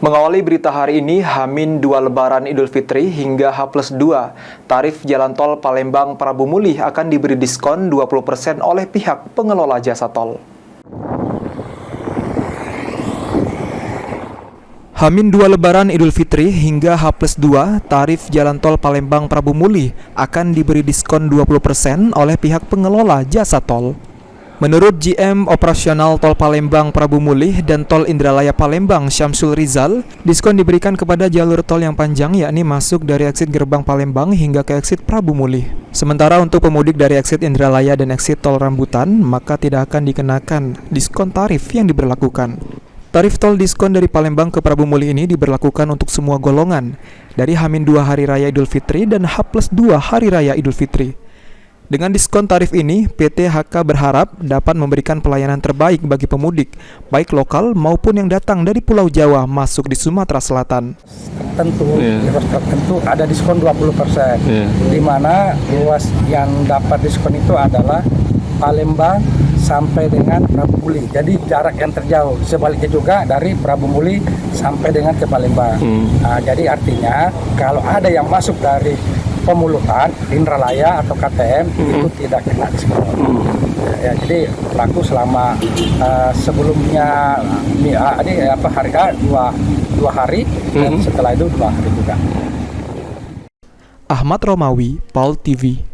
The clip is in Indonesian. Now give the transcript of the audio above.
Mengawali berita hari ini, H-2 Lebaran Idul Fitri hingga H+2, tarif jalan tol Palembang Prabu Mulih akan diberi diskon 20% oleh pihak pengelola jasa tol. H-2 Lebaran Idul Fitri hingga H+2, tarif jalan tol Palembang Prabu Mulih akan diberi diskon 20% oleh pihak pengelola jasa tol. Menurut GM Operasional Tol Palembang Prabu Mulih dan Tol Indralaya Palembang Syamsul Rizal, diskon diberikan kepada jalur tol yang panjang yakni masuk dari exit Gerbang Palembang hingga ke exit Prabu Mulih. Sementara untuk pemudik dari exit Indralaya dan exit Tol Rambutan, maka tidak akan dikenakan diskon tarif yang diberlakukan. Tarif tol diskon dari Palembang ke Prabu Mulih ini diberlakukan untuk semua golongan, dari H-2 Hari Raya Idul Fitri dan H+2 Hari Raya Idul Fitri. Dengan diskon tarif ini, PT HK berharap dapat memberikan pelayanan terbaik bagi pemudik, baik lokal maupun yang datang dari Pulau Jawa masuk di Sumatera Selatan. Tertentu ada diskon 20%, di mana ruas yang dapat diskon itu adalah Palembang sampai dengan Prabu Mulih. Jadi jarak yang terjauh. Sebaliknya juga dari Prabu Mulih sampai dengan ke Palembang. Jadi artinya kalau ada yang masuk dari Pemulutan, Indralaya atau KTM itu tidak kena diskon. Ya, jadi berlaku selama sebelumnya harga dua hari dan setelah itu 2 hari juga. Ahmad Romawi, PAUL TV.